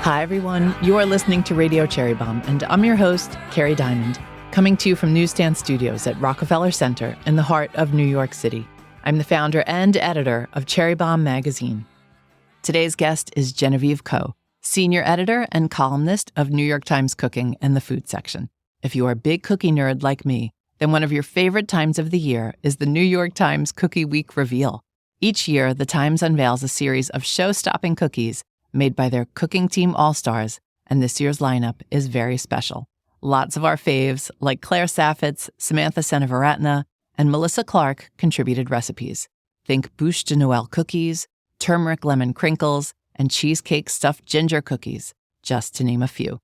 Hi, everyone. You are listening to Radio Cherry Bombe, and I'm your host, Kerry Diamond, coming to you from Newsstand Studios at Rockefeller Center in the heart of New York City. I'm the founder and editor of Cherry Bombe magazine. Today's guest is Genevieve Ko, senior editor and columnist of New York Times Cooking and the Food section. If you are a big cookie nerd like me, then one of your favorite times of the year is the New York Times Cookie Week reveal. Each year, the Times unveils a series of show-stopping cookies made by their cooking team all-stars, and this year's lineup is very special. Lots of our faves, like Claire Saffitz, Samantha Seneviratne, and Melissa Clark, contributed recipes. Think Bûche de Noël cookies, turmeric lemon crinkles, and cheesecake stuffed ginger cookies, just to name a few.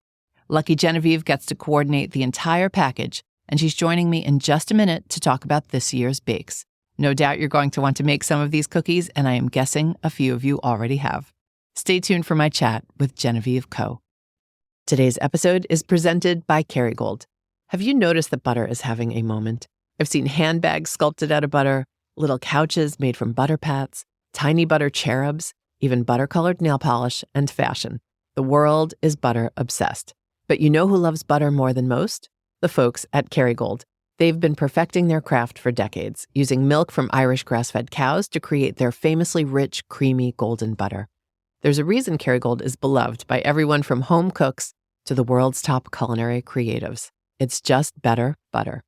Lucky Genevieve gets to coordinate the entire package, and she's joining me in just a minute to talk about this year's bakes. No doubt you're going to want to make some of these cookies, and I am guessing a few of you already have. Stay tuned for my chat with Genevieve Ko. Today's episode is presented by Kerrygold. Have you noticed that butter is having a moment? I've seen handbags sculpted out of butter, little couches made from butter pats, tiny butter cherubs, even butter-colored nail polish and fashion. The world is butter obsessed. But you know who loves butter more than most? The folks at Kerrygold. They've been perfecting their craft for decades, using milk from Irish grass-fed cows to create their famously rich, creamy, golden butter. There's a reason Kerrygold is beloved by everyone from home cooks to the world's top culinary creatives. It's just better butter.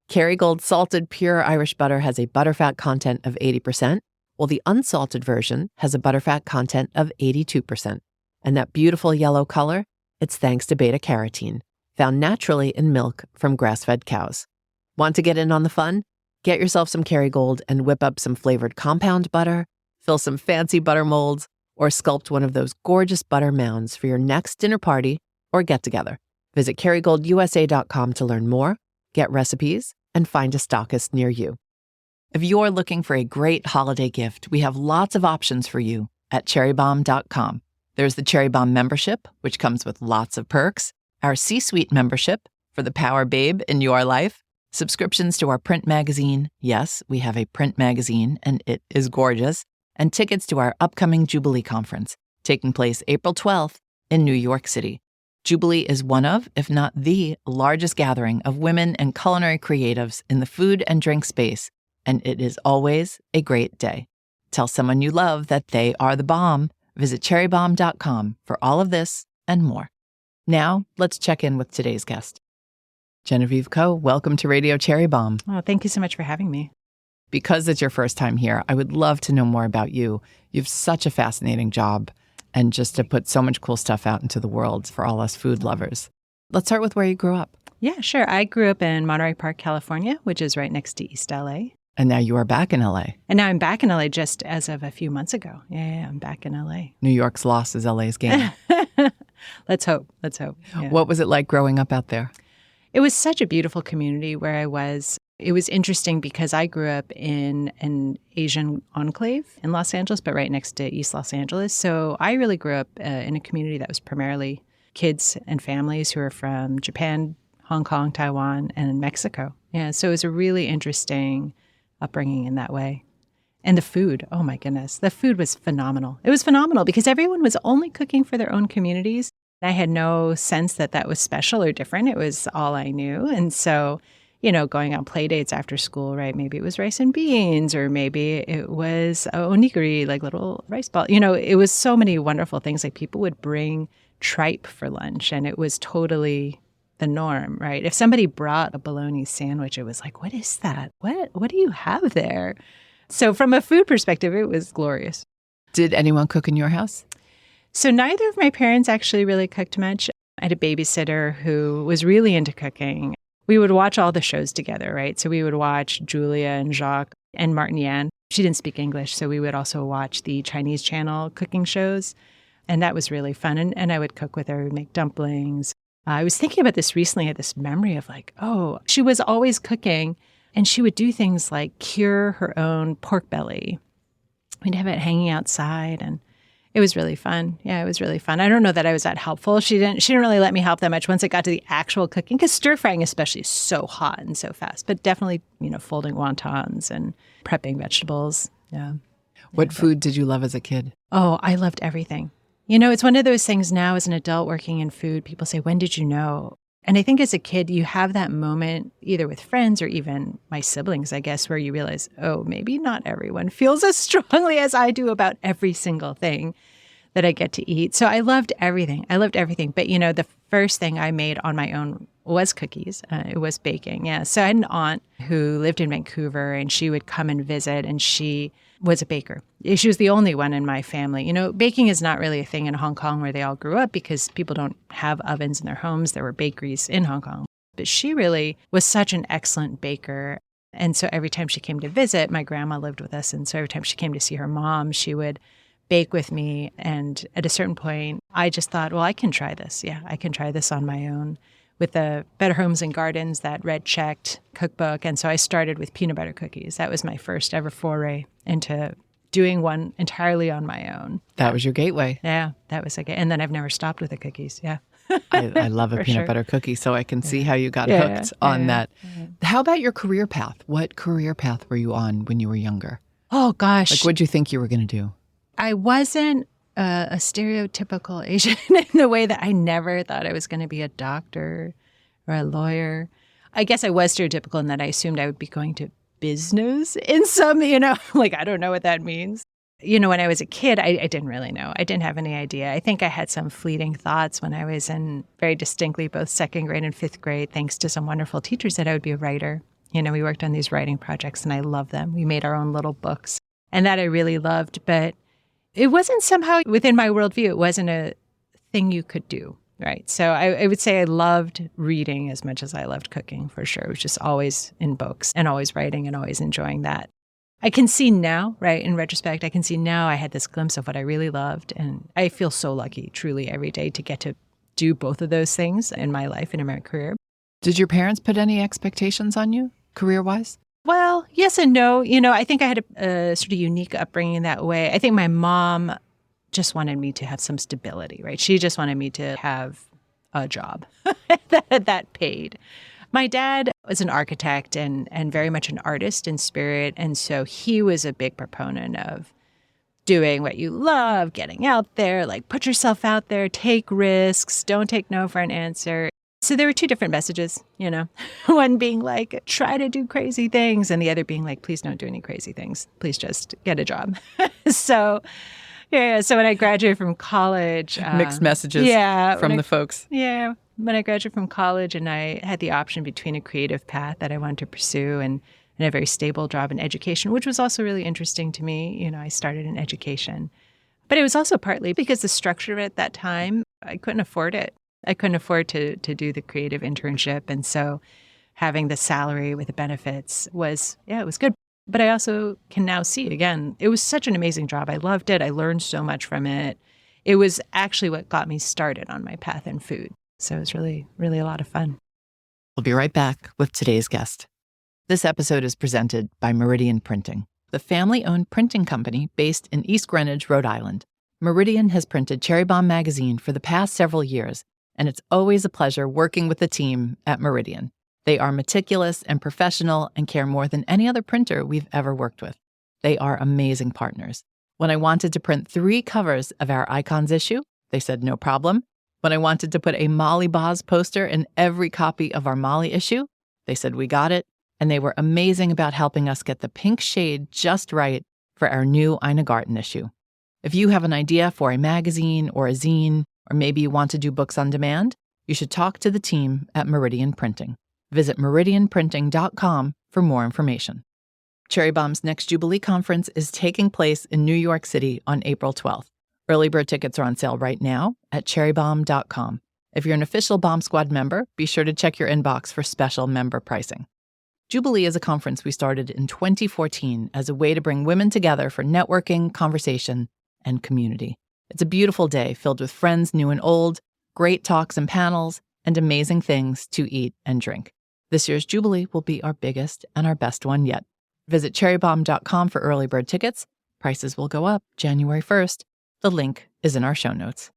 Kerrygold salted pure Irish butter has a butterfat content of 80%, while the unsalted version has a butterfat content of 82%. And that beautiful yellow color, it's thanks to beta-carotene, found naturally in milk from grass-fed cows. Want to get in on the fun? Get yourself some Kerrygold and whip up some flavored compound butter, fill some fancy butter molds, or sculpt one of those gorgeous butter mounds for your next dinner party or get-together. Visit KerrygoldUSA.com to learn more, get recipes, and find a stockist near you. If you're looking for a great holiday gift, we have lots of options for you at cherrybombe.com. There's the Cherry Bombe membership, which comes with lots of perks, our C-Suite membership for the power babe in your life, subscriptions to our print magazine. Yes, we have a print magazine, and it is gorgeous. And tickets to our upcoming Jubilee Conference, taking place April 12th in New York City. Jubilee is one of, if not the, largest gathering of women and culinary creatives in the food and drink space, and it is always a great day. Tell someone you love that they are the bomb. Visit cherrybombe.com for all of this and more. Now, let's check in with today's guest. Genevieve Ko, welcome to Radio Cherry Bombe. Oh, thank you so much for having me. Because it's your first time here, I would love to know more about you. You have such a fascinating job, and just to put so much cool stuff out into the world for all us food lovers. Let's start with where you grew up. Yeah, sure. I grew up in Monterey Park, California, which is right next to East LA. And now you are back in LA. And now I'm back in LA just as of a few months ago. Yeah, I'm back in LA. New York's loss is LA's gain. Let's hope. Yeah. What was it like growing up out there? It was such a beautiful community where I was. It was interesting because I grew up in an Asian enclave in Los Angeles, but right next to East Los Angeles. So I really grew up in a community that was primarily kids and families who are from Japan, Hong Kong, Taiwan, and Mexico. Yeah, so it was a really interesting upbringing in that way. And the food, oh my goodness, the food was phenomenal. It was phenomenal because everyone was only cooking for their own communities. I had no sense that that was special or different. It was all I knew. And so going on play dates after school, right? Maybe it was rice and beans, or maybe it was onigiri, like little rice ball. It was so many wonderful things. Like people would bring tripe for lunch, and it was totally the norm, right? If somebody brought a bologna sandwich, it was like, what is that? What do you have there? So from a food perspective, it was glorious. Did anyone cook in your house? So neither of my parents actually really cooked much. I had a babysitter who was really into cooking. We would watch all the shows together, right? So we would watch Julia and Jacques and Martin Yan. She didn't speak English, so we would also watch the Chinese channel cooking shows. And that was really fun. And I would cook with her, make dumplings. I was thinking about this recently. I had this memory of she was always cooking, and she would do things like cure her own pork belly. We'd have it hanging outside, and it was really fun. Yeah, it was really fun. I don't know that I was that helpful. She didn't really let me help that much once it got to the actual cooking, because stir frying especially is so hot and so fast. But definitely, folding wontons and prepping vegetables. Yeah. What food did you love as a kid? Oh, I loved everything. It's one of those things now as an adult working in food, people say, when did you know? And I think as a kid, you have that moment either with friends or even my siblings, I guess, where you realize, oh, maybe not everyone feels as strongly as I do about every single thing that I get to eat. So I loved everything. But, the first thing I made on my own was cookies. It was baking. Yeah. So I had an aunt who lived in Vancouver, and she would come and visit, and she was a baker. She was the only one in my family. Baking is not really a thing in Hong Kong where they all grew up because people don't have ovens in their homes. There were bakeries in Hong Kong. But she really was such an excellent baker. And so every time she came to visit, my grandma lived with us. And so every time she came to see her mom, she would bake with me. And at a certain point, I just thought, well, I can try this. Yeah, I can try this on my own with the Better Homes and Gardens, that red checked cookbook. And so I started with peanut butter cookies. That was my first ever foray into doing one entirely on my own. That was your gateway. Yeah, that was and then I've never stopped with the cookies. Yeah. I love a peanut butter cookie, so I can see how you got hooked on that. How about your career path? What career path were you on when you were younger? Oh, gosh. Like, what did you think you were going to do? I wasn't a stereotypical Asian in the way that I never thought I was going to be a doctor or a lawyer. I guess I was stereotypical in that I assumed I would be going to business in some, I don't know what that means. When I was a kid, I didn't really know. I didn't have any idea. I think I had some fleeting thoughts when I was in very distinctly both second grade and fifth grade, thanks to some wonderful teachers, that I would be a writer. We worked on these writing projects and I loved them. We made our own little books and that I really loved, but it wasn't somehow within my worldview. It wasn't a thing you could do, right? So I would say I loved reading as much as I loved cooking, for sure. It was just always in books and always writing and always enjoying that. I can see now, right, in retrospect, I can see now I had this glimpse of what I really loved. And I feel so lucky, truly, every day to get to do both of those things in my life and in my career. Did your parents put any expectations on you, career-wise? Well, yes and no. I think I had a sort of unique upbringing that way. I think my mom just wanted me to have some stability, right? She just wanted me to have a job that paid. My dad was an architect and very much an artist in spirit. And so he was a big proponent of doing what you love, getting out there, like put yourself out there, take risks, don't take no for an answer. So there were two different messages, one being like, try to do crazy things. And the other being like, please don't do any crazy things. Please just get a job. So when I graduated from college. Mixed messages from the folks. Yeah. When I graduated from college and I had the option between a creative path that I wanted to pursue and a very stable job in education, which was also really interesting to me. I started in education. But it was also partly because the structure of it at that time, I couldn't afford it. I couldn't afford to do the creative internship. And so having the salary with the benefits was good. But I also can now see, again, it was such an amazing job. I loved it. I learned so much from it. It was actually what got me started on my path in food. So it was really, really a lot of fun. We'll be right back with today's guest. This episode is presented by Meridian Printing, the family-owned printing company based in East Greenwich, Rhode Island. Meridian has printed Cherry Bombe magazine for the past several years, and it's always a pleasure working with the team at Meridian. They are meticulous and professional and care more than any other printer we've ever worked with. They are amazing partners. When I wanted to print 3 covers of our Icons issue, they said no problem. When I wanted to put a Molly Boz poster in every copy of our Molly issue, they said we got it. And they were amazing about helping us get the pink shade just right for our new Ina Garten issue. If you have an idea for a magazine or a zine, or maybe you want to do books on demand, you should talk to the team at Meridian Printing. Visit meridianprinting.com for more information. Cherry Bombe's next Jubilee Conference is taking place in New York City on April 12th. Early bird tickets are on sale right now at cherrybombe.com. If you're an official Bombe Squad member, be sure to check your inbox for special member pricing. Jubilee is a conference we started in 2014 as a way to bring women together for networking, conversation, and community. It's a beautiful day filled with friends new and old, great talks and panels, and amazing things to eat and drink. This year's Jubilee will be our biggest and our best one yet. Visit cherrybombe.com for early bird tickets. Prices will go up January 1st. The link is in our show notes.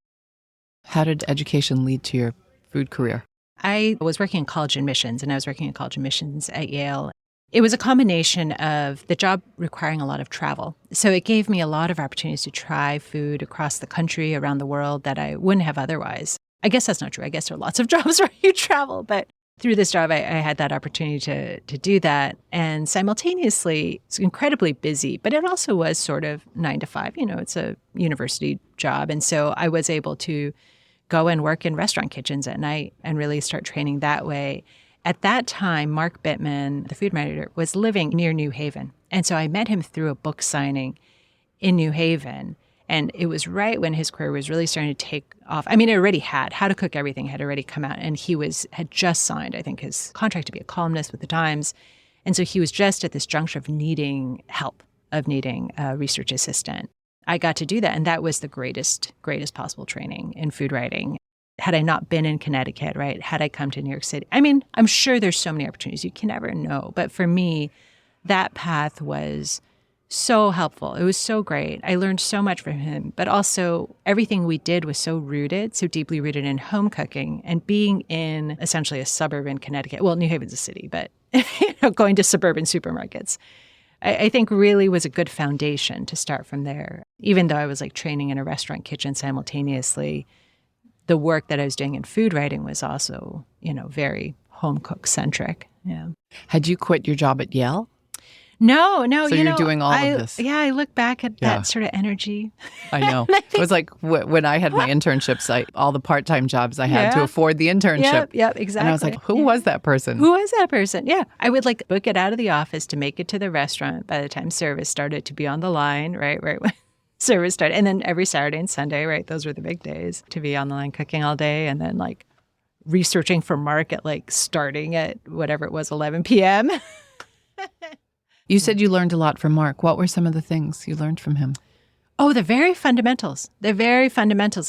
How did education lead to your food career? I was working in college admissions, and I was working in college admissions at Yale. It was a combination of the job requiring a lot of travel. So it gave me a lot of opportunities to try food across the country, around the world that I wouldn't have otherwise. I guess that's not true. I guess there are lots of jobs where you travel, but through this job, I had that opportunity to do that. And simultaneously, it's incredibly busy, but it also was sort of 9 to 5. It's a university job. And so I was able to go and work in restaurant kitchens at night and really start training that way. At that time, Mark Bittman, the food writer, was living near New Haven. And so I met him through a book signing in New Haven. And it was right when his career was really starting to take off. I mean, it already had. How to Cook Everything had already come out. And he had just signed, I think, his contract to be a columnist with the Times. And so he was just at this juncture of needing help, of needing a research assistant. I got to do that. And that was the greatest possible training in food writing. Had I not been in Connecticut, right? Had I come to New York City? I mean, I'm sure there's so many opportunities. You can never know. But for me, that path was so helpful. It was so great. I learned so much from him. But also, everything we did was so deeply rooted in home cooking and being in essentially a suburb in Connecticut. Well, New Haven's a city, but going to suburban supermarkets, I think really was a good foundation to start from there. Even though I was like training in a restaurant kitchen simultaneously, the work that I was doing in food writing was also, very home cook centric. Yeah. Had you quit your job at Yale? No. So you're doing all of this. Yeah, I look back at that sort of energy. I know. It was like when I had my internships, all the part-time jobs I had to afford the internship. Yep, exactly. And I was like, who was that person? Who was that person? Yeah. I would book it out of the office to make it to the restaurant by the time service started, to be on the line, right when service started. And then every Saturday and Sunday, right? Those were the big days, to be on the line cooking all day and then researching for Mark at starting at whatever it was, 11 p.m. You said you learned a lot from Mark. What were some of the things you learned from him? Oh, the very fundamentals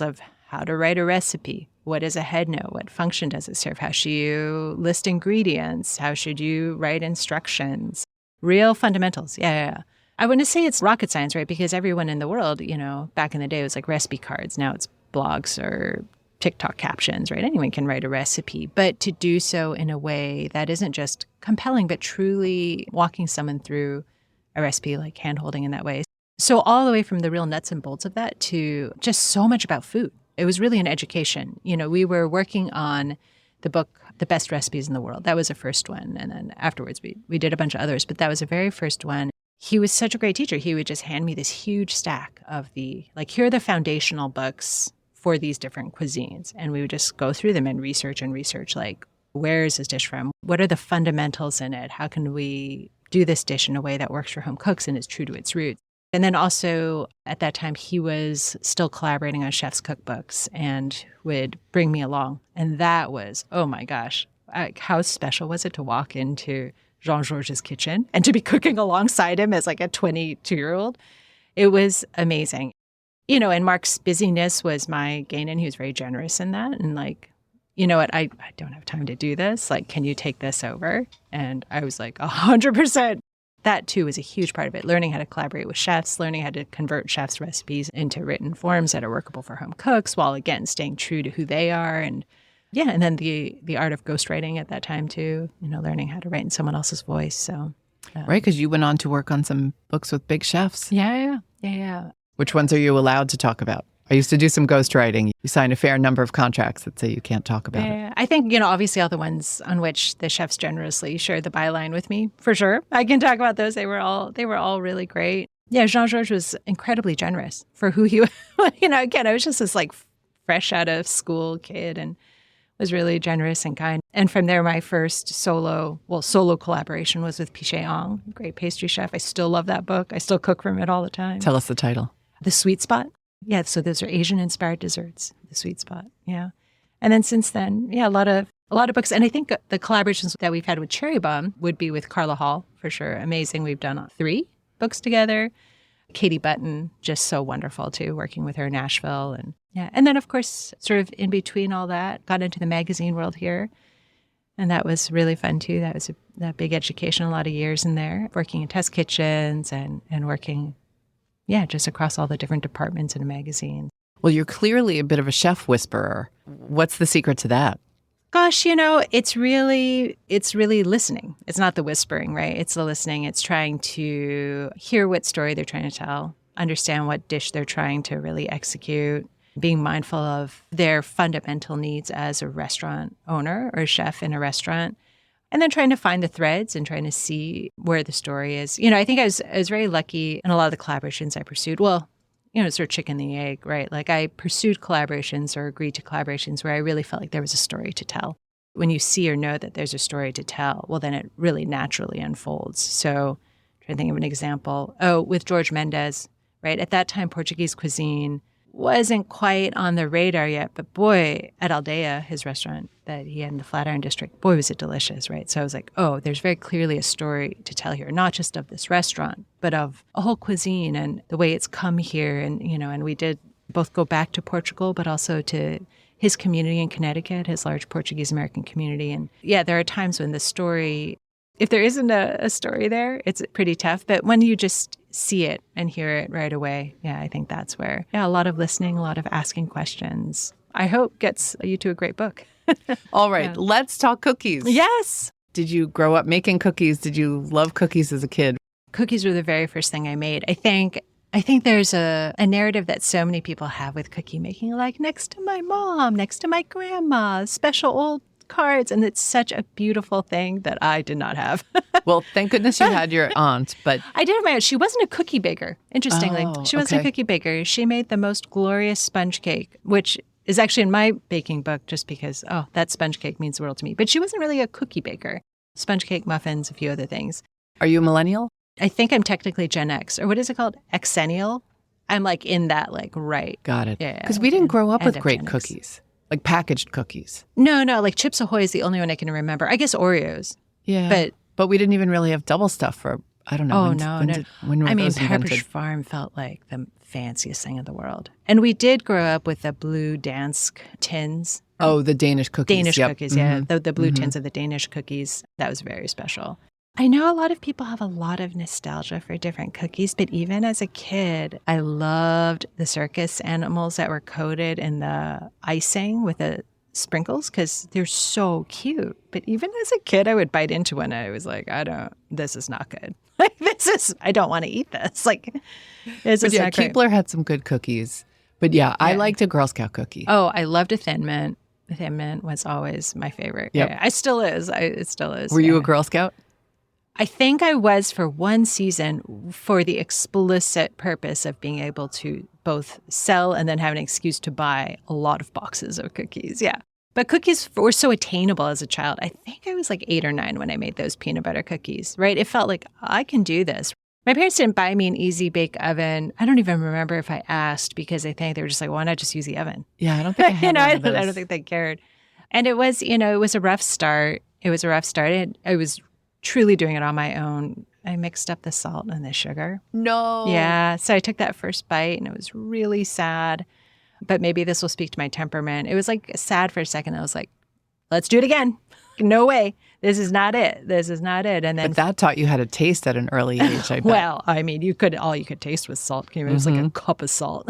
of how to write a recipe. What does a head note? What function does it serve? How should you list ingredients? How should you write instructions? Real fundamentals. Yeah. I wouldn't say it's rocket science, right? Because everyone in the world, back in the day, it was like recipe cards. Now it's blogs or TikTok captions, right? Anyone can write a recipe, but to do so in a way that isn't just compelling, but truly walking someone through a recipe, like hand-holding in that way. So all the way from the real nuts and bolts of that to just so much about food. It was really an education. We were working on the book, The Best Recipes in the World. That was the first one. And then afterwards, we did a bunch of others, but that was the very first one. He was such a great teacher. He would just hand me this huge stack of here are the foundational books for these different cuisines. And we would just go through them and research, where is this dish from? What are the fundamentals in it? How can we do this dish in a way that works for home cooks and is true to its roots? And then also at that time, he was still collaborating on chefs' cookbooks and would bring me along. And that was, oh my gosh, how special was it to walk into Jean-Georges' kitchen and to be cooking alongside him as a 22-year-old? It was amazing. And Mark's busyness was my gain, and he was very generous in that. And you know what, I don't have time to do this. Can you take this over? And I was 100%. That too was a huge part of it. Learning how to collaborate with chefs, learning how to convert chefs' recipes into written forms that are workable for home cooks, while again staying true to who they are. And and then the art of ghostwriting at that time too. Learning how to write in someone else's voice. So right, because you went on to work on some books with big chefs. Yeah. Which ones are you allowed to talk about? I used to do some ghostwriting. You sign a fair number of contracts that say you can't talk about it. I think, obviously all the ones on which the chefs generously shared the byline with me, for sure. I can talk about those. They were all really great. Yeah, Jean-Georges was incredibly generous for who he was. Again, I was just this fresh out of school kid and was really generous and kind. And from there, my first solo collaboration was with Piché Ong, great pastry chef. I still love that book. I still cook from it all the time. Tell us the title. The Sweet Spot. Yeah, so those are Asian-inspired desserts, The Sweet Spot. Yeah. And then since then, a lot of books. And I think the collaborations that we've had with Cherry Bombe would be with Carla Hall, for sure. Amazing. We've done 3 books together. Katie Button, just so wonderful too, working with her in Nashville. And then, of course, sort of in between all that, got into the magazine world here. And that was really fun too. That was that big education, a lot of years in there, working in test kitchens and working, just across all the different departments in a magazine. Well, you're clearly a bit of a chef whisperer. What's the secret to that? Gosh, it's really listening. It's not the whispering, right? It's the listening. It's trying to hear what story they're trying to tell, understand what dish they're trying to really execute, being mindful of their fundamental needs as a restaurant owner or a chef in a restaurant, and then trying to find the threads and trying to see where the story is. I think I was very lucky in a lot of the collaborations I pursued. Well, sort of chicken and the egg, right? Like I pursued collaborations or agreed to collaborations where I really felt like there was a story to tell. When you see or know that there's a story to tell, well, then it really naturally unfolds. So I'm trying to think of an example. Oh, with George Mendes, right? At that time, Portuguese cuisine wasn't quite on the radar yet, but boy, at Aldea, his restaurant that he had in the Flatiron District, boy, was it delicious, right? So I was like, oh, there's very clearly a story to tell here, not just of this restaurant, but of a whole cuisine and the way it's come here. And, and we did both go back to Portugal, but also to his community in Connecticut, his large Portuguese American community. And yeah, there are times when the story, if there isn't a story there, it's pretty tough. But when you just see it and hear it right away, yeah, I think that's where, a lot of listening, a lot of asking questions, I hope gets you to a great book. All right, let's talk cookies. Yes. Did you grow up making cookies? Did you love cookies as a kid? Cookies were the very first thing I made. I think there's a narrative that so many people have with cookie making, like next to my mom, next to my grandma, special old cards. And it's such a beautiful thing that I did not have. Well, thank goodness you had your aunt, but I did have my aunt. She wasn't a cookie baker, interestingly. She wasn't a cookie baker. She made the most glorious sponge cake, which is actually in my baking book just because, that sponge cake means the world to me. But she wasn't really a cookie baker. Sponge cake, muffins, a few other things. Are you a millennial? I think I'm technically Gen X, or what is it called? Xennial. I'm like in that, like, right. Got it. Yeah. Because we didn't grow up with great cookies, like packaged cookies. No, like Chips Ahoy is the only one I can remember. I guess Oreos. Yeah. But we didn't even really have double stuff for, I don't know. When Pepperidge Farm felt like the fanciest thing in the world. And we did grow up with the blue Dansk tins. Oh, the Danish cookies. Cookies, yeah. The blue tins of the Danish cookies. That was very special. I know a lot of people have a lot of nostalgia for different cookies, but even as a kid, I loved the circus animals that were coated in the icing with the sprinkles because they're so cute. But even as a kid, I would bite into one. I was like, this is not good. I don't want to eat this. Like, this is not great. Keebler had some good cookies. But I liked a Girl Scout cookie. Oh, I loved a Thin Mint. The Thin Mint was always my favorite. Yep. Yeah, it still is. Were you a Girl Scout? I think I was for one season for the explicit purpose of being able to both sell and then have an excuse to buy a lot of boxes of cookies. Yeah. But cookies were so attainable as a child. I think I was like 8 or 9 when I made those peanut butter cookies, right? It felt like I can do this. My parents didn't buy me an easy bake oven. I don't even remember if I asked because I think they were just like, why not just use the oven? Yeah, I don't think I had I don't think they cared. And it was, it was a rough start. I was truly doing it on my own. I mixed up the salt and the sugar. No. Yeah. So I took that first bite and it was really sad. But maybe this will speak to my temperament. It was like sad for a second. I was like, let's do it again. No way. This is not it. And then, but that taught you how to taste at an early age, I bet. Well, I mean, all you could taste was salt. It was like a cup of salt.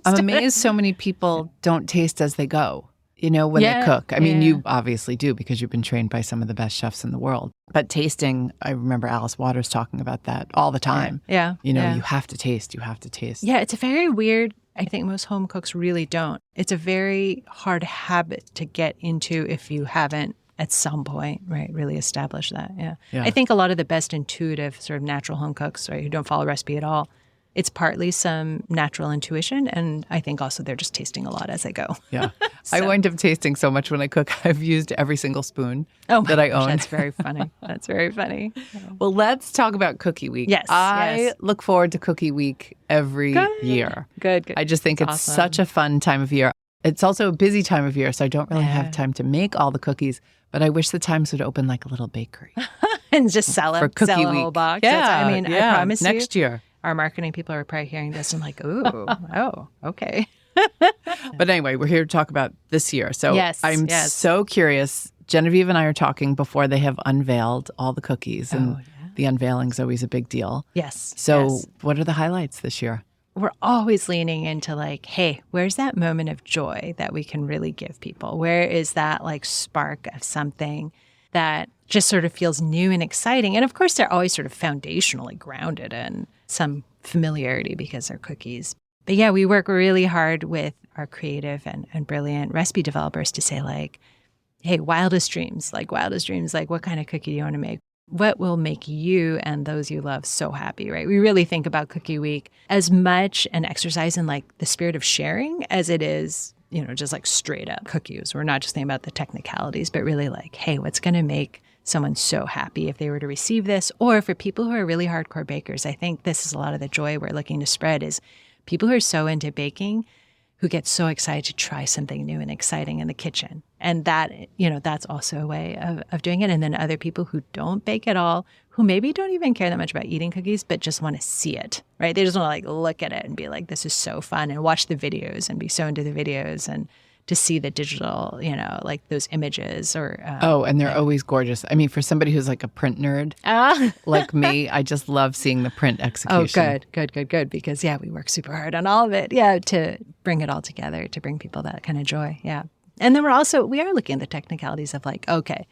I'm amazed so many people don't taste as they go. When they cook. I mean, you obviously do because you've been trained by some of the best chefs in the world. But tasting, I remember Alice Waters talking about that all the time. Yeah. You have to taste. You have to taste. Yeah, it's a very weird, I think most home cooks really don't. It's a very hard habit to get into if you haven't at some point, right, really established that. Yeah. I think a lot of the best intuitive sort of natural home cooks, right, who don't follow a recipe at all, it's partly some natural intuition, and I think also they're just tasting a lot as they go. Yeah. I wind up tasting so much when I cook. I've used every single spoon that I own. That's very funny. That's very funny. Well, let's talk about Cookie Week. Yes. I look forward to Cookie Week every year. Good. I just think it's such a fun time of year. It's also a busy time of year, so I don't really have time to make all the cookies, but I wish the Times would open like a little bakery. And just sell for Cookie Week. A whole box. Yeah. I promise you. Next year. Our marketing people are probably hearing this and like, ooh, okay. But anyway, we're here to talk about this year. So I'm yes. so curious. Genevieve and I are talking before they have unveiled all the cookies. And the unveiling's always a big deal. Yes. So what are the highlights this year? we're always leaning into like, hey, where's that moment of joy that we can really give people? Where is that like spark of something that just sort of feels new and exciting? And of course, they're always sort of foundationally grounded in some familiarity because they're cookies. But yeah, we work really hard with our creative and brilliant recipe developers to say like, hey, wildest dreams, like what kind of cookie do you want to make? What will make you and those you love so happy, right? We really think about Cookie Week as much an exercise in like the spirit of sharing as it is, just like straight up cookies. We're not just thinking about the technicalities, but really like, hey, what's going to make someone so happy if they were to receive this? Or for people who are really hardcore bakers, I think this is a lot of the joy we're looking to spread is people who are so into baking who get so excited to try something new and exciting in the kitchen. And that, that's also a way of doing it. And then other people who don't bake at all, who maybe don't even care that much about eating cookies, but just want to see it, right? They just want to like look at it and be like, this is so fun, and watch the videos and be so into the videos and to see the digital, like those images or. And they're always gorgeous. I mean, for somebody who's like a print nerd like me, I just love seeing the print execution. Oh, good. Because we work super hard on all of it. Yeah. To bring it all together, to bring people that kind of joy. Yeah. And then we are looking at the technicalities of like, okay,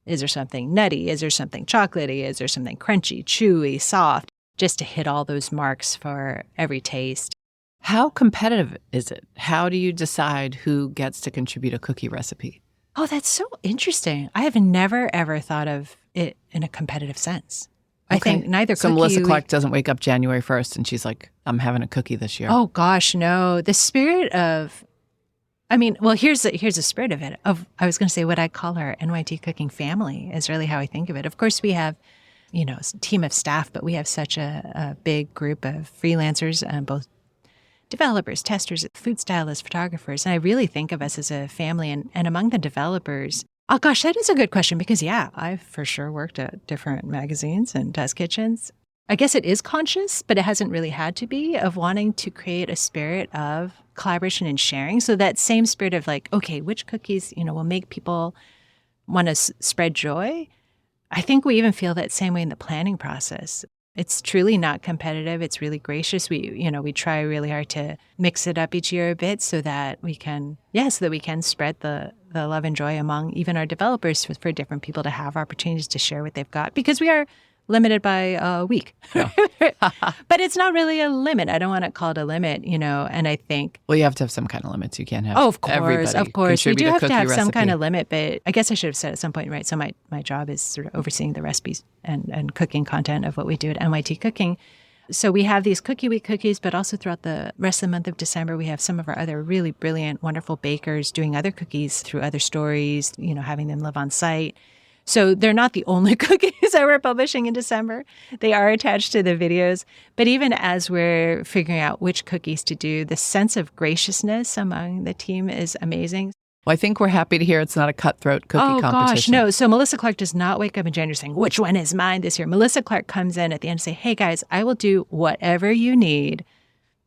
is there something nutty? Is there something chocolatey? Is there something crunchy, chewy, soft? Just to hit all those marks for every taste. How competitive is it? How do you decide who gets to contribute a cookie recipe? Oh, that's so interesting. I have never, ever thought of it in a competitive sense. Okay. I think neither So cookie... Melissa Clark doesn't wake up January 1st and she's like, I'm having a cookie this year. Oh, gosh, no. The spirit of... here's the spirit of it. I was going to say what I call our NYT cooking family is really how I think of it. Of course, we have, a team of staff, but we have such a big group of freelancers, both developers, testers, food stylists, photographers. And I really think of us as a family. And among the developers, oh gosh, that is a good question because I've for sure worked at different magazines and test kitchens. I guess it is conscious, but it hasn't really had to be, of wanting to create a spirit of collaboration and sharing. So that same spirit of like, okay, which cookies, will make people want to spread joy. I think we even feel that same way in the planning process. It's truly not competitive. It's really gracious. We try really hard to mix it up each year a bit so that we can spread the love and joy among even our developers for different people to have opportunities to share what they've got, because we are limited by a week. Yeah. But it's not really a limit. I don't want to call it a limit, and I think... Well, you have to have some kind of limits. You can't have of course. We do have to have recipe. Some kind of limit, but I guess I should have said at some point, right? So my job is sort of overseeing the recipes and cooking content of what we do at NYT Cooking. So we have these Cookie Week cookies, but also throughout the rest of the month of December, we have some of our other really brilliant, wonderful bakers doing other cookies through other stories, having them live on site. So they're not the only cookies that we're publishing in December. They are attached to the videos. But even as we're figuring out which cookies to do, the sense of graciousness among the team is amazing. Well, I think we're happy to hear it's not a cutthroat cookie competition. Oh, gosh, no. So Melissa Clark does not wake up in January saying, which one is mine this year? Melissa Clark comes in at the end and say, hey, guys, I will do whatever you need.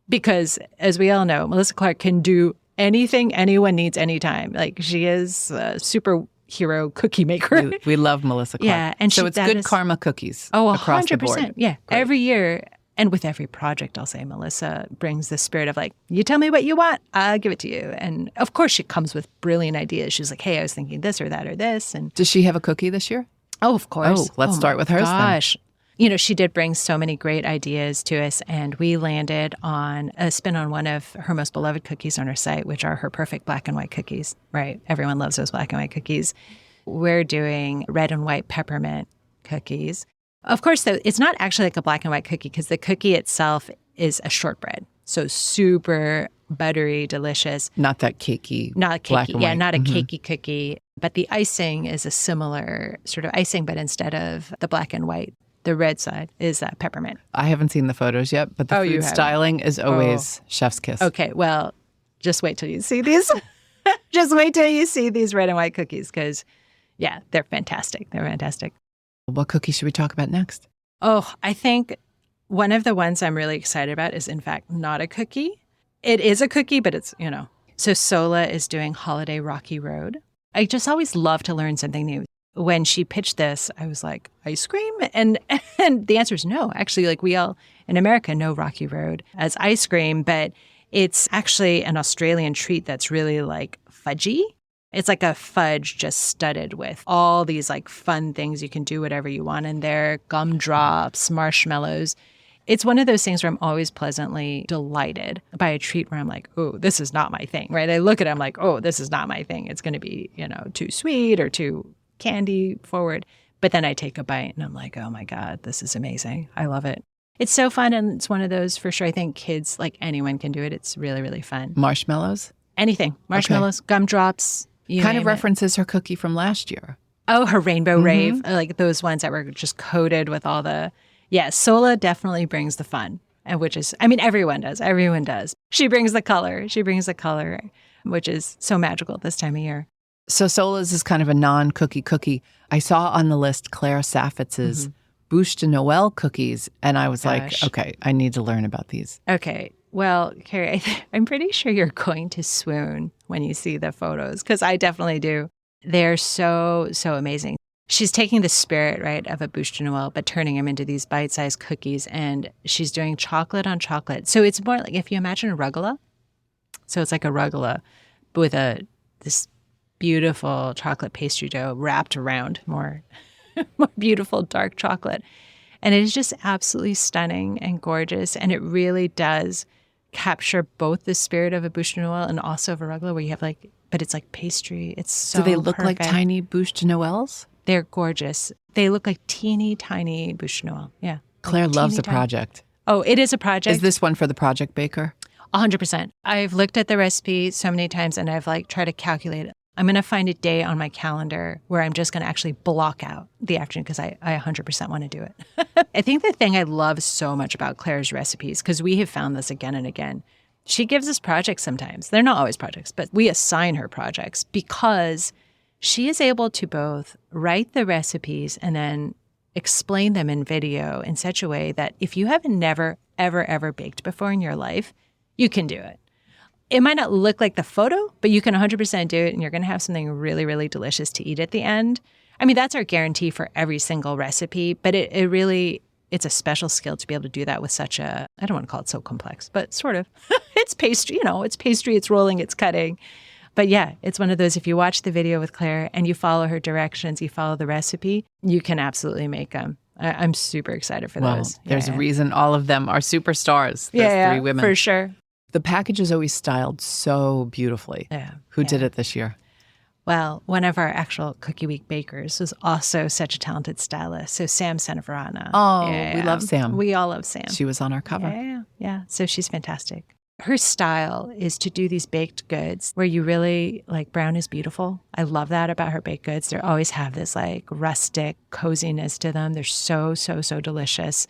Because as we all know, Melissa Clark can do anything anyone needs anytime. Like, she is a superhero cookie maker. We love Melissa Clark. Yeah, and so it's good karma cookies across 100%, the board. Yeah, great. Every year. And with every project, I'll say, Melissa brings the spirit of like, you tell me what you want, I'll give it to you. And of course, she comes with brilliant ideas. She's like, hey, I was thinking this or that or this. And does she have a cookie this year? Oh, of course. Oh, let's start with hers gosh. Then. She did bring so many great ideas to us, and we landed on a spin on one of her most beloved cookies on her site, which are her perfect black and white cookies, right? Everyone loves those black and white cookies. We're doing red and white peppermint cookies. Of course, though, it's not actually like a black and white cookie because the cookie itself is a shortbread. So super buttery, delicious. Not that cakey. Not cakey. Black and yeah, white. not a cakey cookie. But the icing is a similar sort of icing, but instead of the black and white, the red side is that peppermint. I haven't seen the photos yet, but the food styling is always chef's kiss. Okay, well, just wait till you see these. Just wait till you see these red and white cookies because, yeah, they're fantastic. They're fantastic. What cookie should we talk about next? Oh, I think one of the ones I'm really excited about is, in fact, not a cookie. It is a cookie, but it's, So Sohla is doing Holiday Rocky Road. I just always love to learn something new. when she pitched this, I was like, ice cream? And the answer is no. Actually, like we all in America know Rocky Road as ice cream, but it's actually an Australian treat that's really like fudgy. It's like a fudge just studded with all these like fun things. You can do whatever you want in there, gumdrops, marshmallows. It's one of those things where I'm always pleasantly delighted by a treat where I'm like, oh, this is not my thing, right? I look at it, I'm like, oh, this is not my thing. It's going to be, too sweet or too candy forward. But then I take a bite and I'm like, oh my God, this is amazing. I love it. It's so fun. And it's one of those, for sure, I think kids, like anyone can do it. It's really, really fun. Marshmallows? Anything. Marshmallows, gumdrops. Kind of references her cookie from last year. Oh, her rainbow rave. Like those ones that were just coated with all the... Yeah, Sohla definitely brings the fun, and which is, I mean, everyone does. Everyone does. She brings the color. Which is so magical this time of year. So Sohla's is kind of a non-cookie cookie. I saw on the list Claire Saffitz's Bûche de Noël cookies, and I was like, okay, I need to learn about these. Okay. Well, Kerry, I'm pretty sure you're going to swoon when you see the photos, because I definitely do. They're so, so amazing. She's taking the spirit, right, of a Bûche de Noël, but turning them into these bite-sized cookies, and she's doing chocolate on chocolate. So it's more like if you imagine a rugelach. So it's like a rugelach with this beautiful chocolate pastry dough wrapped around more beautiful dark chocolate. And it is just absolutely stunning and gorgeous, and it really does capture both the spirit of a Bûche de Noël and also of a rugelach, where you have like, but it's like pastry. It's so Do they look perfect. like tiny Bûche de Noëls? They're gorgeous. They look like teeny tiny Bûche de Noël. Yeah. Claire loves a project. Oh, it is a project. Is this one for the project baker? 100%. I've looked at the recipe so many times and I've like tried to calculate it. I'm going to find a day on my calendar where I'm just going to actually block out the afternoon because I 100% want to do it. I think the thing I love so much about Claire's recipes, because we have found this again and again, she gives us projects sometimes. They're not always projects, but we assign her projects because she is able to both write the recipes and then explain them in video in such a way that if you have never, ever, ever baked before in your life, you can do it. It might not look like the photo, but you can 100% do it, and you're going to have something really, really delicious to eat at the end. I mean, that's our guarantee for every single recipe, but it's a special skill to be able to do that with such a, I don't want to call it so complex, but sort of. It's pastry, it's rolling, it's cutting. But yeah, it's one of those, if you watch the video with Claire and you follow her directions, you follow the recipe, you can absolutely make them. I'm super excited for those. There's a reason all of them are superstars. Those three women. For sure. The package is always styled so beautifully. Yeah. Who did it this year? Well, one of our actual Cookie Week bakers was also such a talented stylist. So Samantha Seneviratne. Oh, we love Sam. We all love Sam. She was on our cover. Yeah. So she's fantastic. Her style is to do these baked goods where you really, like, brown is beautiful. I love that about her baked goods. They always have this like rustic coziness to them. They're so, so, so delicious.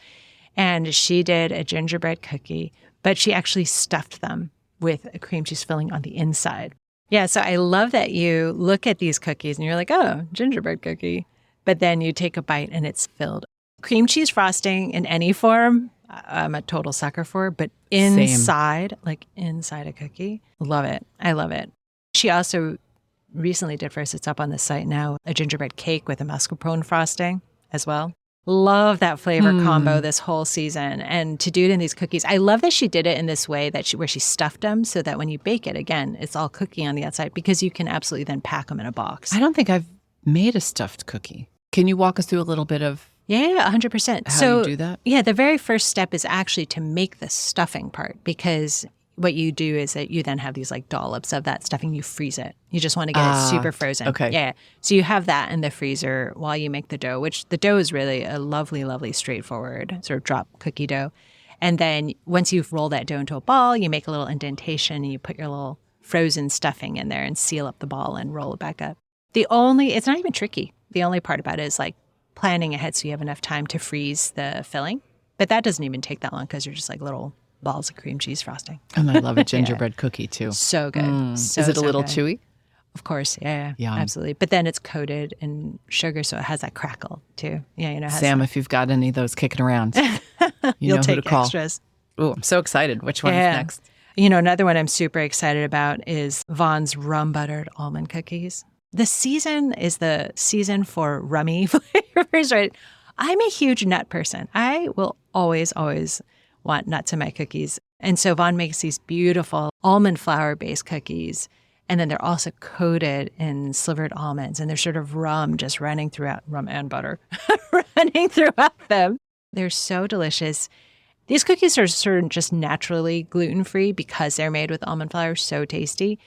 And she did a gingerbread cookie, but she actually stuffed them with a cream cheese filling on the inside. Yeah, so I love that you look at these cookies and you're like, oh, gingerbread cookie. But then you take a bite and it's filled. Cream cheese frosting in any form, I'm a total sucker for, but inside a cookie, love it. I love it. She also recently did for us, it's up on the site now, a gingerbread cake with a mascarpone frosting as well. Love that flavor combo this whole season. And to do it in these cookies, I love that she did it in this way where she stuffed them so that when you bake it, again, it's all cookie on the outside because you can absolutely then pack them in a box. I don't think I've made a stuffed cookie. Can you walk us through a little bit of 100%. how you do that? Yeah, the very first step is actually to make the stuffing part, because what you do is that you then have these like dollops of that stuffing. You freeze it. You just want to get it super frozen. Okay. Yeah. So you have that in the freezer while you make the dough, which the dough is really a lovely, lovely, straightforward sort of drop cookie dough. And then once you've rolled that dough into a ball, you make a little indentation and you put your little frozen stuffing in there and seal up the ball and roll it back up. It's not even tricky. The only part about it is like planning ahead so you have enough time to freeze the filling. But that doesn't even take that long because you're just like little balls of cream cheese frosting. And I love a gingerbread cookie too. So good. Is it a little chewy? Of course. Yeah, absolutely. But then it's coated in sugar, so it has that crackle too. Yeah, Sam, if you've got any of those kicking around, you'll know take who to call. extras. Oh, I'm so excited. Which one's next? Another one I'm super excited about is Vaughn's rum buttered almond cookies. the season is the season for rummy flavors, right? I'm a huge nut person. I will always, always want nuts in my cookies. And so Vaughn makes these beautiful almond flour-based cookies. And then they're also coated in slivered almonds. And there's sort of rum just running throughout, rum and butter, running throughout them. They're so delicious. These cookies are sort of just naturally gluten-free because they're made with almond flour, so tasty.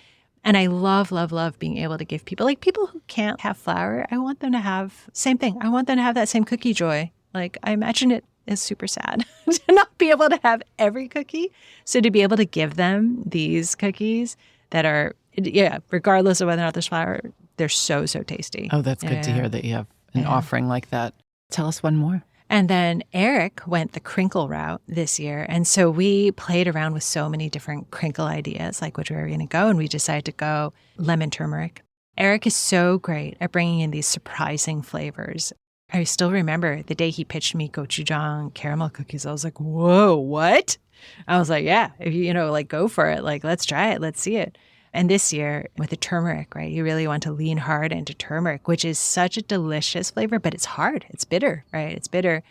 And I love, love, love being able to give people, like people who can't have flour, I want them to have, same thing. I want them to have that same cookie joy. Like I imagine it is super sad to not be able to have every cookie. So to be able to give them these cookies that are, regardless of whether or not there's flour, they're so, so tasty. Oh, that's good to hear that you have an offering like that. Tell us one more. And then Eric went the crinkle route this year. And so we played around with so many different crinkle ideas, like which way we were going to go. And we decided to go lemon turmeric. Eric is so great at bringing in these surprising flavors. I still remember the day he pitched me gochujang caramel cookies. I was like, whoa, what? I was like, yeah, if you like, go for it. Like, let's try it. Let's see it. And this year with the turmeric, right, you really want to lean hard into turmeric, which is such a delicious flavor, but it's hard. It's bitter, right? It's bitter.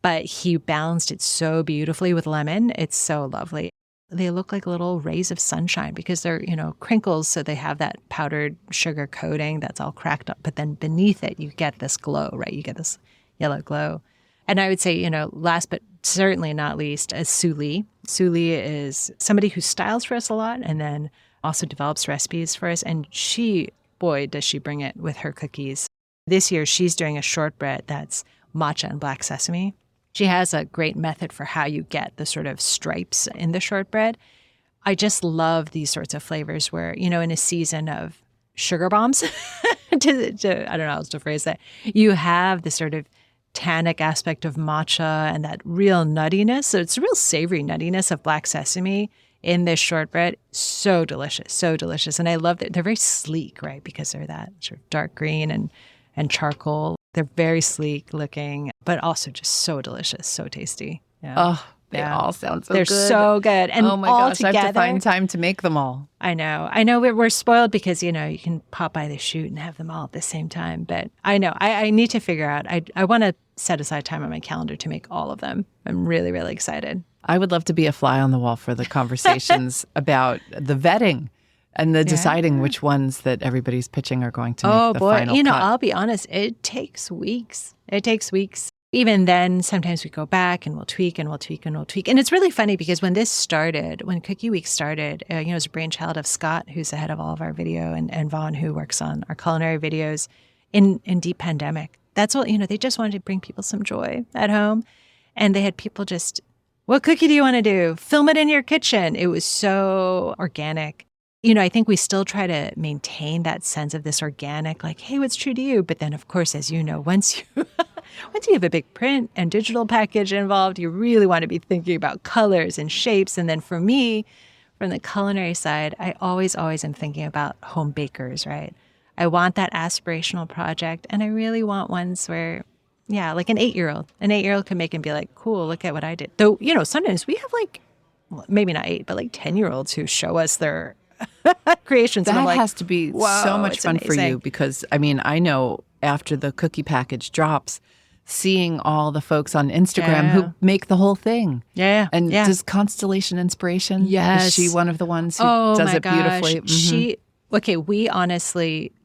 But he balanced it so beautifully with lemon. It's so lovely. They look like little rays of sunshine because they're, crinkles. So they have that powdered sugar coating that's all cracked up. But then beneath it, you get this glow, right? You get this yellow glow. And I would say, last but certainly not least, is Sue Lee. Sue Lee is somebody who styles for us a lot and then also develops recipes for us. And she, boy, does she bring it with her cookies. This year, she's doing a shortbread that's matcha and black sesame. She has a great method for how you get the sort of stripes in the shortbread. I just love these sorts of flavors where, in a season of sugar bombs, I don't know how else to phrase that, you have the sort of tannic aspect of matcha and that real nuttiness. So it's a real savory nuttiness of black sesame in this shortbread. So delicious, so delicious. And I love that they're very sleek, right? Because they're that sort of dark green and charcoal. They're very sleek looking, but also just so delicious, so tasty. Yeah. Oh, they all sound so They're good. so good. And oh my all gosh, together, I have to find time to make them all. I know we're spoiled because, you can pop by the shoot and have them all at the same time. But I know I need to figure out, I want to set aside time on my calendar to make all of them. I'm really, really excited. I would love to be a fly on the wall for the conversations about the vetting and the deciding which ones that everybody's pitching are going to make the final cut. I'll be honest, it takes weeks. Even then, sometimes we go back and we'll tweak and we'll tweak and we'll tweak. And it's really funny because when Cookie Week started, it was a brainchild of Scott, who's the head of all of our video, and Vaughn, who works on our culinary videos in deep pandemic. That's what, they just wanted to bring people some joy at home. And they had people just, what cookie do you want to do? Film it in your kitchen. It was so organic. I think we still try to maintain that sense of this organic, like, hey, what's true to you? But then, of course, as you know, once you have a big print and digital package involved, you really want to be thinking about colors and shapes. And then for me, from the culinary side, I always am thinking about home bakers, right? I want that aspirational project. And I really want ones where, like an 8-year-old. An 8-year-old can make and be like, cool, look at what I did. Though, sometimes we have maybe not 8, but 10-year-olds who show us their creations. That and I'm has to be so much fun for you because, I know after the cookie package drops, seeing all the folks on Instagram who make the whole thing. Yeah. And does Constellation Inspiration? Yes. Is she one of the ones who does it beautifully? Mm-hmm.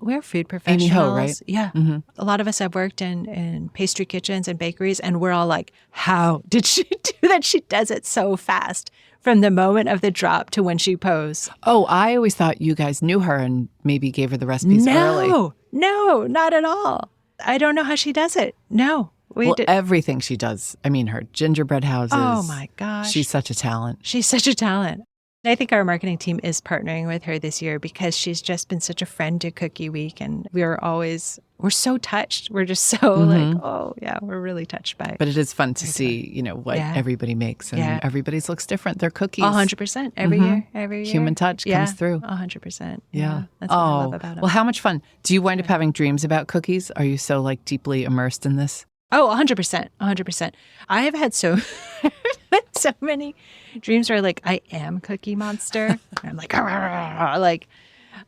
We're food professionals. Amy Ho, right? Yeah. Mm-hmm. A lot of us have worked in pastry kitchens and bakeries, and we're all like, how did she do that? She does it so fast from the moment of the drop to when she posed. Oh, I always thought you guys knew her and maybe gave her the recipes early. No, not at all. I don't know how she does it. No. Everything she does. Her gingerbread houses. Oh, my gosh. She's such a talent. I think our marketing team is partnering with her this year because she's just been such a friend to Cookie Week. And we're so touched. We're just so we're really touched by it. But it is fun to see, what everybody makes. And everybody's looks different. Their cookies. 100% every year. Human touch comes through. 100%. Yeah. That's what I love about them. Well, how much fun. Do you wind up having dreams about cookies? Are you so deeply immersed in this? Oh, 100%. 100%. I have had so many dreams where I am Cookie Monster. And I'm like,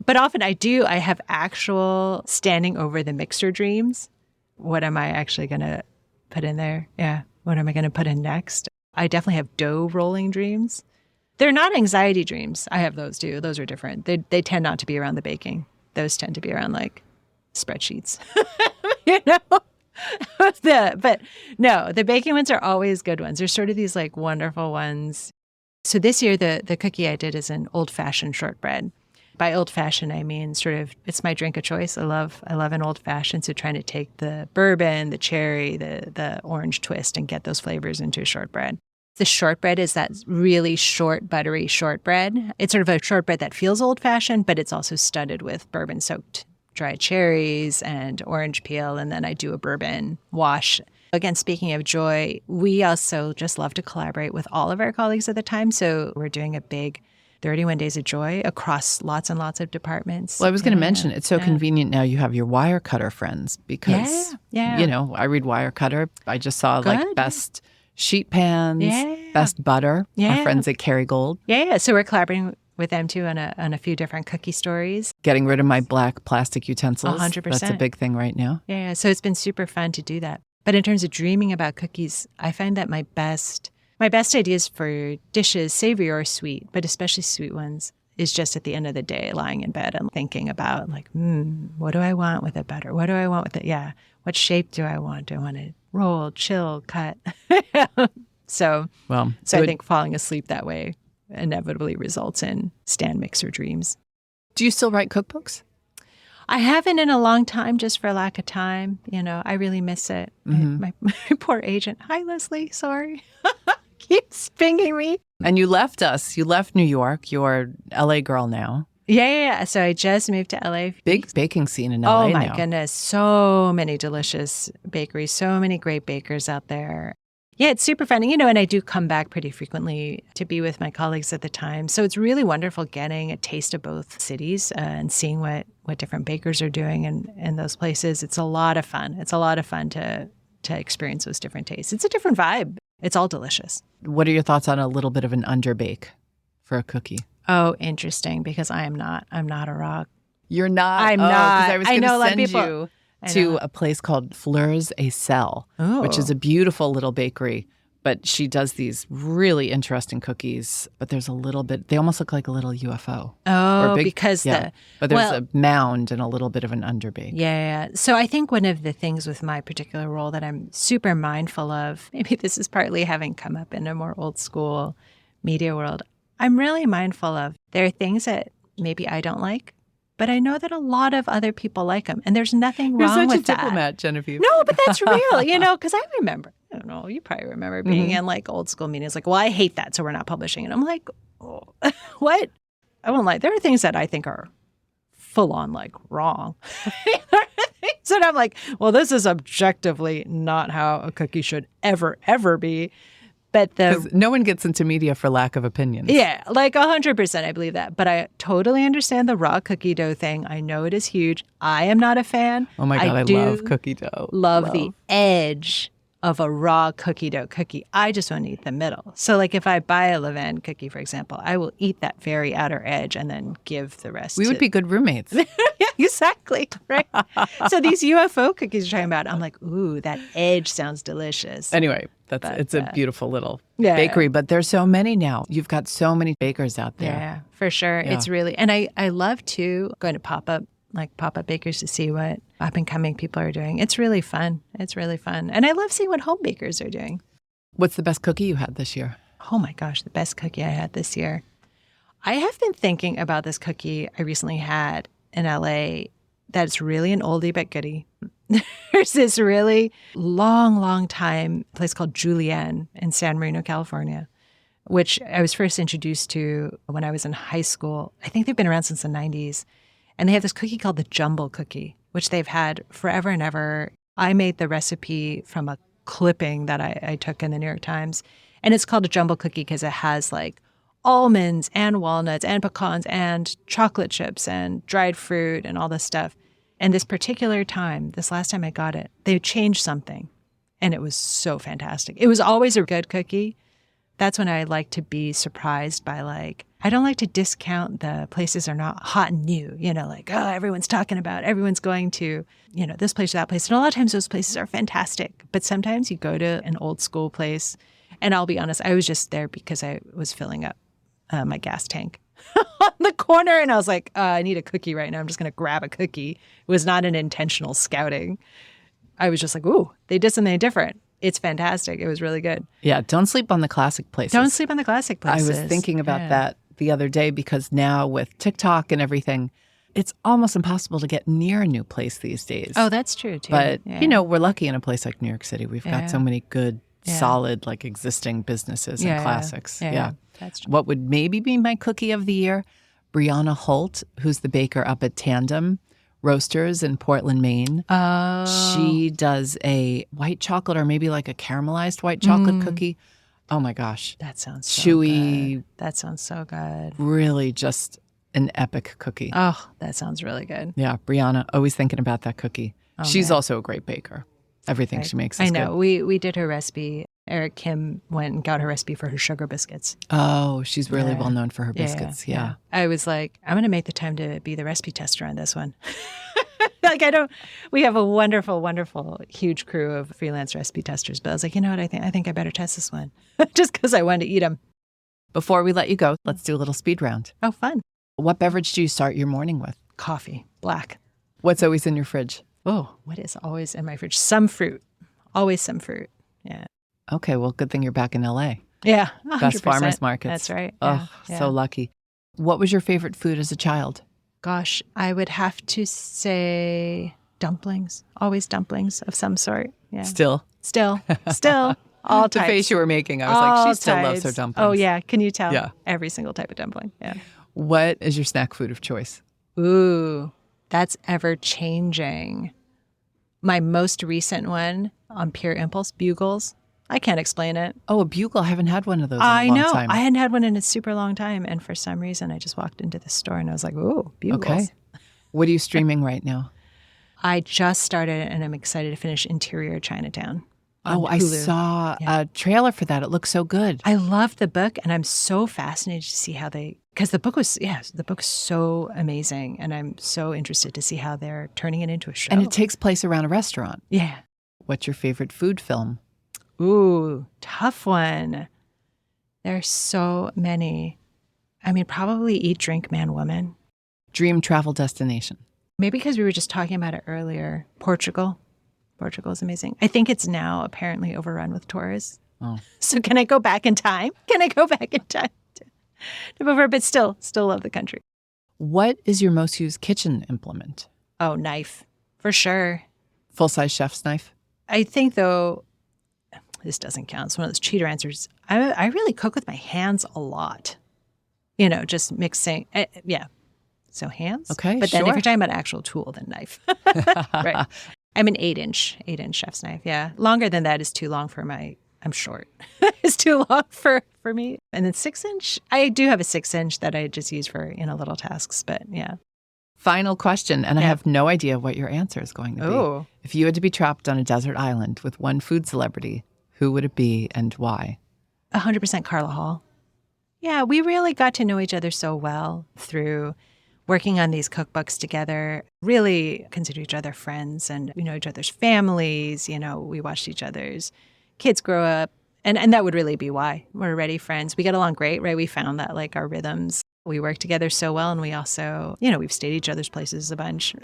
But often I have actual standing over the mixer dreams. What am I actually going to put in there? Yeah. What am I going to put in next? I definitely have dough rolling dreams. They're not anxiety dreams. I have those too. Those are different. They tend not to be around the baking. Those tend to be around like spreadsheets, But no, the baking ones are always good ones. They're sort of these like wonderful ones. So this year, the cookie I did is an old-fashioned shortbread. By old-fashioned, I mean sort of, it's my drink of choice. I love an old-fashioned. So trying to take the bourbon, the cherry, the orange twist and get those flavors into a shortbread. The shortbread is that really short, buttery shortbread. It's sort of a shortbread that feels old-fashioned, but it's also studded with bourbon-soaked dried cherries and orange peel. And then I do a bourbon wash. Again, speaking of joy, we also just love to collaborate with all of our colleagues at the time. So we're doing a big 31 Days of Joy across lots and lots of departments. Well, I was going to mention, it's so convenient now you have your wire cutter friends because, I read wire cutter. I just saw like best sheet pans, best butter, our friends at Kerry Gold. Yeah. So we're collaborating with them too on a few different cookie stories. Getting rid of my black plastic utensils. 100%. That's a big thing right now. Yeah. So it's been super fun to do that. But in terms of dreaming about cookies, I find that my best ideas for dishes, savory or sweet, but especially sweet ones, is just at the end of the day, lying in bed and thinking about like, what do I want with it better? What do I want with it? Yeah. What shape do I want? Do I want it rolled, chill, cut? So I think falling asleep that way inevitably results in stand mixer dreams. Do you still write cookbooks? I haven't in a long time, just for lack of time. I really miss it. Mm-hmm. My poor agent. Hi, Leslie. Sorry. Keeps pinging me. And you left us. You left New York. You're LA girl now. Yeah. So I just moved to LA. Big baking scene in LA now. Oh, my goodness. So many delicious bakeries. So many great bakers out there. Yeah, it's super fun. And I do come back pretty frequently to be with my colleagues at the time. So it's really wonderful getting a taste of both cities and seeing what different bakers are doing in those places. It's a lot of fun. It's a lot of fun to experience those different tastes. It's a different vibe. It's all delicious. What are your thoughts on a little bit of an underbake for a cookie? Oh, interesting, because I'm not a rock. You're not? I'm not. Because I was going to send people, you to a place called Fleurs et Sel, which is a beautiful little bakery. But she does these really interesting cookies. But there's a little bit, they almost look like a little UFO. Oh, but there's a mound and a little bit of an underbake. Yeah. So I think one of the things with my particular role that I'm super mindful of, maybe this is partly having come up in a more old school media world, I'm really mindful of there are things that maybe I don't like, but I know that a lot of other people like them. And there's nothing wrong with that. You're such a diplomat, Genevieve. No, but that's real, because I remember, I don't know, you probably remember being in like old school meetings, like, well, I hate that, so we're not publishing it. I'm like, oh, what? I won't lie. There are things that I think are full on like wrong. So I'm like, well, this is objectively not how a cookie should ever be. But no one gets into media for lack of opinions. Yeah, like 100%, I believe that. But I totally understand the raw cookie dough thing. I know it is huge. I am not a fan. Oh my God, I love cookie dough. Love the edge of a raw cookie dough cookie. I just want to eat the middle. So like if I buy a Levain cookie, for example, I will eat that very outer edge and then give the rest We would be good roommates. Yeah, exactly. Right. So these UFO cookies you're talking about, I'm like, ooh, that edge sounds delicious. Anyway, it's a beautiful little bakery, but there's so many now. You've got so many bakers out there. Yeah, for sure. Yeah. It's really, and I love too going to pop-up bakers to see what up and coming people are doing. It's really fun. And I love seeing what home bakers are doing. What's the best cookie you had this year? Oh my gosh, the best cookie I had this year. I have been thinking about this cookie I recently had in LA that's really an oldie but goodie. There's this really long time place called Julienne in San Marino, California, which I was first introduced to when I was in high school. I think they've been around since the 90s. And they have this cookie called the Jumble Cookie, which they've had forever and ever. I made the recipe from a clipping that I took in the New York Times. And it's called a Jumble Cookie because it has like almonds and walnuts and pecans and chocolate chips and dried fruit and all this stuff. And this particular time, this last time I got it, they changed something. And it was so fantastic. It was always a good cookie. That's when I like to be surprised by like, I don't like to discount the places are not hot and new, like, oh, everyone's talking about, everyone's going to, this place or that place. And a lot of times those places are fantastic. But sometimes you go to an old school place, and I'll be honest, I was just there because I was filling up my gas tank on the corner. And I was like, I need a cookie right now. I'm just going to grab a cookie. It was not an intentional scouting. I was just like, ooh, they did something different. It's fantastic. It was really good. Yeah, don't sleep on the classic places. Don't sleep on the classic places. I was thinking about that the other day because now with TikTok and everything, it's almost impossible to get near a new place these days. Oh, that's true too. But, we're lucky in a place like New York City. We've got so many good, solid, like existing businesses and classics. Yeah, that's true. What would maybe be my cookie of the year? Brianna Holt, who's the baker up at Tandem Roasters in Portland, Maine. Oh. She does a white chocolate or maybe like a caramelized white chocolate cookie. Oh my gosh. That sounds so chewy. Good. That sounds so good. Really just an epic cookie. Oh, that sounds really good. Yeah, Brianna, always thinking about that cookie. Oh, She's also a great baker. Everything she makes is I know. good. We did her recipe. Eric Kim went and got her recipe for her sugar biscuits. Oh, she's really well known for her biscuits. Yeah. I was like, I'm going to make the time to be the recipe tester on this one. We have a wonderful, wonderful, huge crew of freelance recipe testers. But I was like, you know what? I think I better test this one just because I wanted to eat them. Before we let you go, let's do a little speed round. Oh, fun. What beverage do you start your morning with? Coffee, black. What's always in your fridge? Oh, what is always in my fridge? Some fruit. Always some fruit. Yeah. Okay, well, good thing you're back in LA. Yeah. 100%. Best farmers markets. That's right. Oh, so lucky. What was your favorite food as a child? Gosh, I would have to say dumplings. Always dumplings of some sort. Yeah. Still. All the types. face you were making, I was like, she still loves her dumplings. Oh, yeah. Can you tell? Yeah. Every single type of dumpling. Yeah. What is your snack food of choice? Ooh, that's ever changing. My most recent one on pure impulse, bugles. I can't explain it. Oh, a bugle. I haven't had one of those in a long time. I hadn't had one in a super long time. And for some reason, I just walked into the store and I was like, ooh, bugles. Okay. What are you streaming right now? I just started and I'm excited to finish Interior Chinatown. Oh, I saw a trailer for that. It looks so good. I love the book and I'm so fascinated to see how because the book was so amazing. And I'm so interested to see how they're turning it into a show. And it takes place around a restaurant. Yeah. What's your favorite food film? Ooh, tough one. There's so many. I mean, probably Eat, Drink, Man, Woman. Dream travel destination. Maybe because we were just talking about it earlier. Portugal. Portugal is amazing. I think it's now apparently overrun with tourists. Oh. So can I go back in time? To over, but still love the country. What is your most used kitchen implement? Oh, knife. For sure. Full-size chef's knife? I think, though, this doesn't count. It's one of those cheater answers. I really cook with my hands a lot. Just mixing. Yeah. So hands. Okay, But then if you're talking about an actual tool, then knife. Right. I'm an 8-inch chef's knife. Yeah. Longer than that is too long for I'm short. It's too long for me. And then 6-inch, I do have a 6-inch that I just use for, little tasks, but yeah. Final question, and I have no idea what your answer is going to be. Oh. If you had to be trapped on a desert island with one food celebrity, who would it be and why? 100% Carla Hall. Yeah, we really got to know each other so well through working on these cookbooks together, really consider each other friends and we know each other's families. We watched each other's kids grow up. And that would really be why. We're already friends. We get along great, right? We found that like our rhythms. We work together so well. And we also, we've stayed at each other's places a bunch.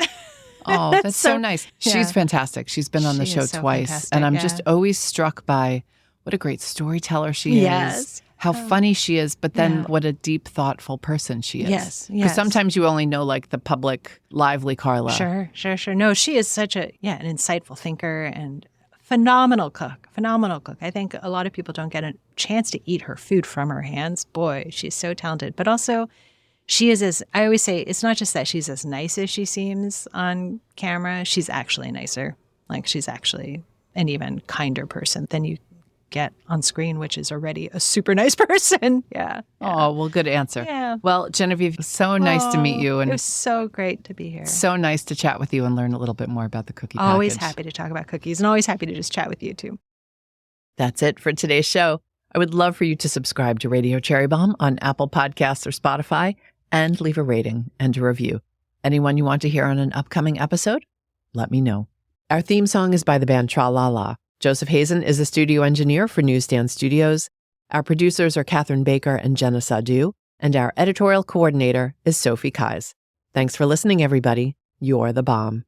Oh, that's so nice. Yeah. She's fantastic. She's been on the show twice. Fantastic, and I'm just always struck by what a great storyteller she is. How funny she is, but then what a deep, thoughtful person she is. Yes. Because sometimes you only know like the public, lively Carla. Sure. No, she is such an insightful thinker and phenomenal cook. I think a lot of people don't get a chance to eat her food from her hands. Boy, she's so talented. But also, she is I always say, it's not just that she's as nice as she seems on camera. She's actually nicer. Like she's actually an even kinder person than you get on screen, which is already a super nice person. Yeah. Oh, well, good answer. Yeah. Well, Genevieve, so nice to meet you. And it was so great to be here. So nice to chat with you and learn a little bit more about the cookie package. Always happy to talk about cookies and always happy to just chat with you too. That's it for today's show. I would love for you to subscribe to Radio Cherry Bombe on Apple Podcasts or Spotify and leave a rating and a review. Anyone you want to hear on an upcoming episode? Let me know. Our theme song is by the band Tra La La. Joseph Hazen is the studio engineer for Newsstand Studios. Our producers are Catherine Baker and Jenna Sadu, and our editorial coordinator is Sophie Kais. Thanks for listening, everybody. You're the bomb.